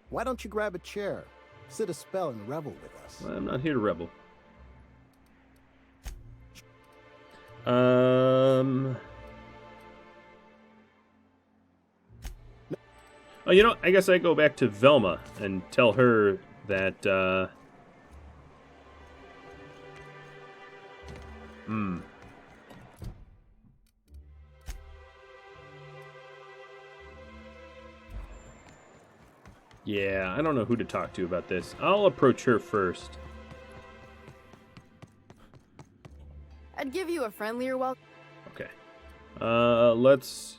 Why don't you grab a chair, sit a spell, and revel with us? I'm not here to rebel. Oh, you know, I guess I go back to Velma and tell her that, Yeah, I don't know who to talk to about this. I'll approach her first. I'd give you a friendlier welcome. Okay. Let's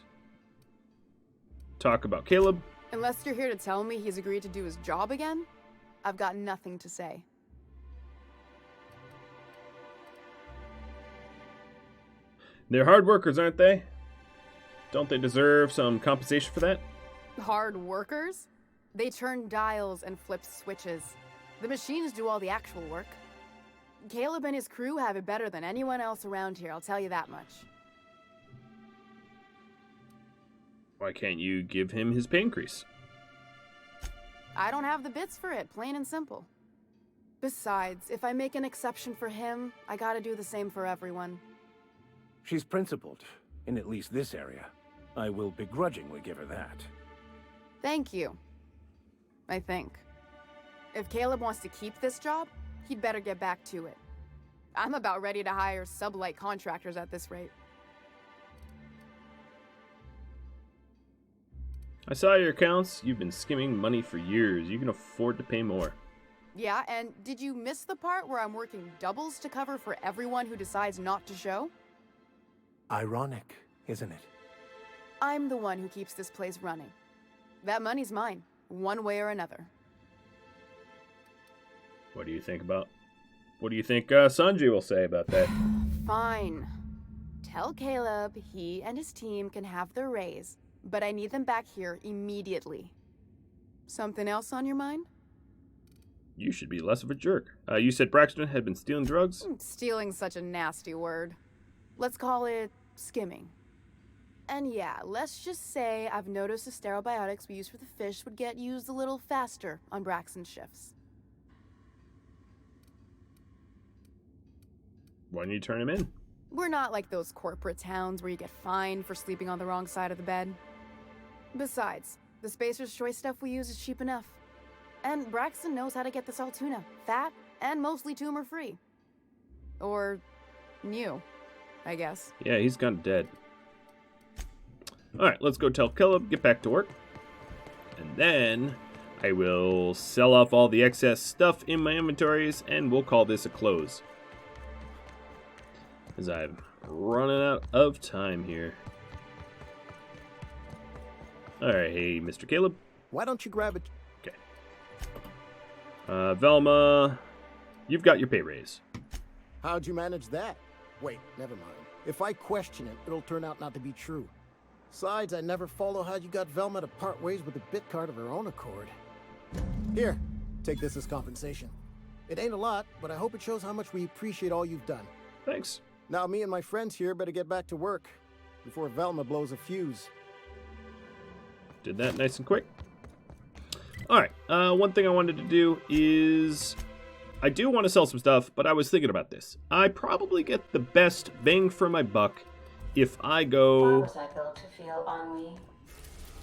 talk about Caleb. Unless you're here to tell me he's agreed to do his job again, I've got nothing to say. They're hard workers, aren't they? Don't they deserve some compensation for that? Hard workers? They turn dials and flip switches. The machines do all the actual work. Caleb and his crew have it better than anyone else around here, I'll tell you that much. Why can't you give him his pay increase? I don't have the bits for it, plain and simple. Besides, if I make an exception for him, I gotta do the same for everyone. She's principled, in at least this area. I will begrudgingly give her that. Thank you. I think. If Caleb wants to keep this job, he'd better get back to it. I'm about ready to hire sublight contractors at this rate. I saw your accounts. You've been skimming money for years. You can afford to pay more. Yeah, and did you miss the part where I'm working doubles to cover for everyone who decides not to show? Ironic, isn't it? I'm the one who keeps this place running. That money's mine, one way or another. What do you think Sanji will say about that? Fine. Tell Caleb he and his team can have their raise, but I need them back here immediately. Something else on your mind? You should be less of a jerk. You said Braxton had been stealing drugs? Stealing's such a nasty word. Let's call it skimming. And yeah, let's just say I've noticed the stereobiotics we use for the fish would get used a little faster on Braxton's shifts. Why don't you turn him in? We're not like those corporate towns where you get fined for sleeping on the wrong side of the bed. Besides, the Spacer's Choice stuff we use is cheap enough. And Braxton knows how to get this all tuna, fat, and mostly tumor-free. Or new, I guess. Yeah, he's gone dead. Alright, let's go tell Caleb, get back to work. And then I will sell off all the excess stuff in my inventories, and we'll call this a close. As I'm running out of time here. Alright, hey, Mr. Caleb. Why don't you grab it? Okay. Velma, you've got your pay raise. How'd you manage that? Wait, never mind. If I question it, it'll turn out not to be true. Besides, I never follow how you got Velma to part ways with a bit card of her own accord. Here, take this as compensation. It ain't a lot, but I hope it shows how much we appreciate all you've done. Thanks. Now me and my friends here better get back to work before Velma blows a fuse. Did that nice and quick. Alright, one thing I wanted to do is... I do want to sell some stuff, but I was thinking about this. I probably get the best bang for my buck if I go... Why was I built to feel ennui?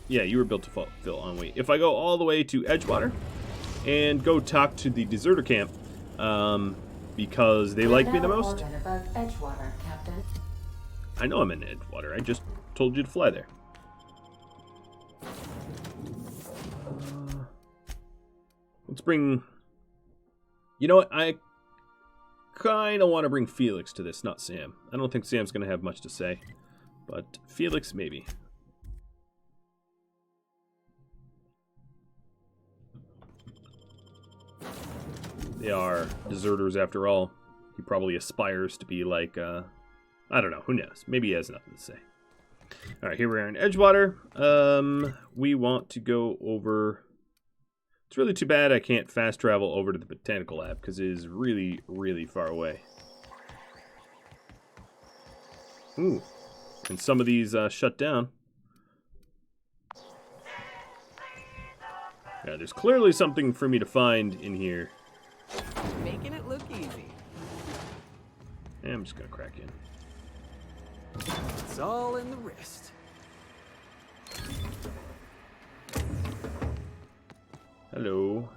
Yeah, you were built to feel ennui. If I go all the way to Edgewater and go talk to the deserter camp, because they like me the most. Above Edgewater, Captain. I know I'm in Edgewater. I just told you to fly there. Let's bring... You know what? I kind of want to bring Felix to this, not Sam. I don't think Sam's going to have much to say. But Felix, maybe. They are deserters after all. He probably aspires to be like, I don't know, who knows? Maybe he has nothing to say. Alright, here we are in Edgewater. We want to go over... It's really too bad I can't fast travel over to the Botanical Lab, because it is really, really far away. Ooh, and some of these shut down. Yeah, there's clearly something for me to find in here. Making it look easy. Yeah, I'm just gonna crack in. It's all in the wrist. Hello.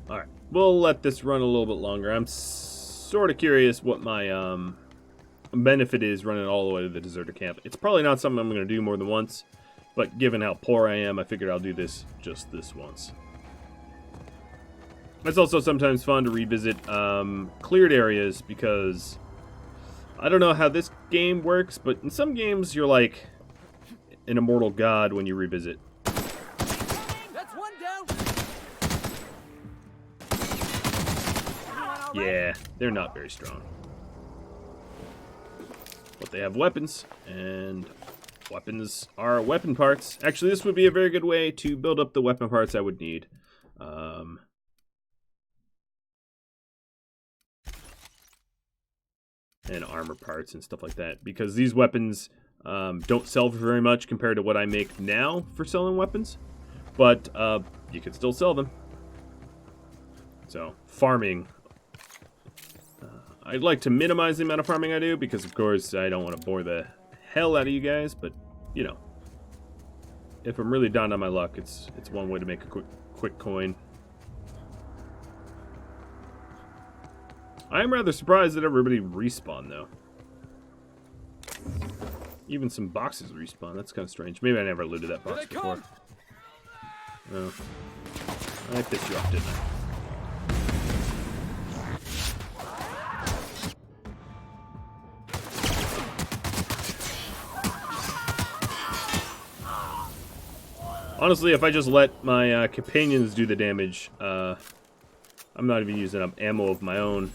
Alright, we'll let this run a little bit longer. I'm sort of curious what my benefit is running all the way to the deserter camp. It's probably not something I'm going to do more than once, but given how poor I am, I figured I'll do this just this once. It's also sometimes fun to revisit cleared areas because I don't know how this game works, but in some games you're like an immortal god when you revisit. That's one down. Yeah, they're not very strong. But they have weapons, and weapons are weapon parts. Actually, this would be a very good way to build up the weapon parts I would need. And armor parts and stuff like that. Because these weapons don't sell for very much compared to what I make now for selling weapons. But you can still sell them. So, farming. I'd like to minimize the amount of farming I do because, of course, I don't want to bore the hell out of you guys. But, you know. if I'm really down on my luck, it's one way to make a quick coin. I am rather surprised that everybody respawned, though. Even some boxes respawn. That's kind of strange. Maybe I never looted that box before. No. I pissed you off, didn't I? Honestly, if I just let my companions do the damage, I'm not even using up ammo of my own.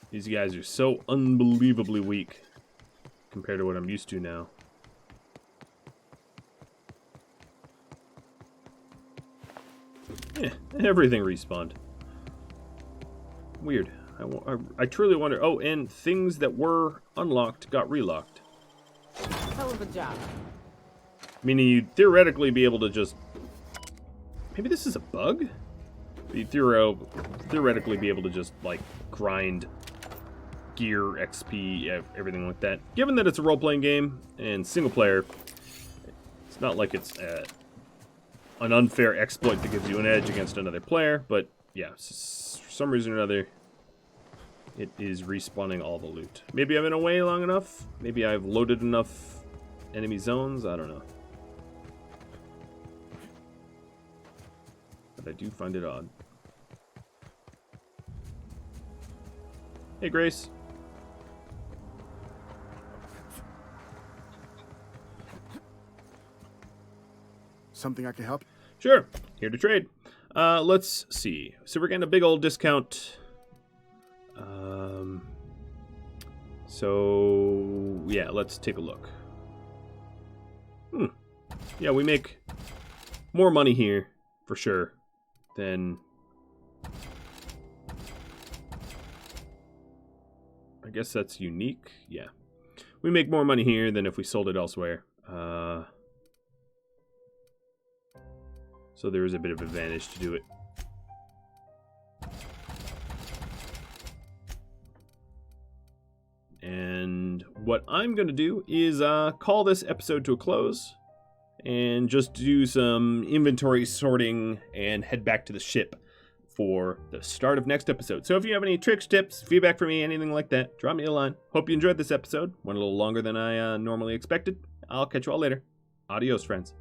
These guys are so unbelievably weak compared to what I'm used to now. Yeah, everything respawned. Weird. I truly wonder. Oh, and things that were unlocked got relocked. Hell of a job. Meaning you'd theoretically be able to just... Maybe this is a bug? You'd theoretically be able to just, like, grind gear, XP, everything like that. Given that it's a role-playing game and single-player, it's not like it's an unfair exploit that gives you an edge against another player. But, yeah, for some reason or another, it is respawning all the loot. Maybe I've been away long enough. Maybe I've loaded enough enemy zones. I don't know. But I do find it odd. Hey, Grace. Something I can help? Sure. Here to trade. Let's see. So we're getting a big old discount. So yeah, let's take a look. Yeah, we make more money here for sure than I guess that's unique. Yeah, we make more money here than if we sold it elsewhere. So there is a bit of advantage to do it. And what I'm going to do is call this episode to a close and just do some inventory sorting and head back to the ship for the start of next episode. So if you have any tricks, tips, feedback for me, anything like that, drop me a line. Hope you enjoyed this episode. Went a little longer than I normally expected. I'll catch you all later. Adios, friends.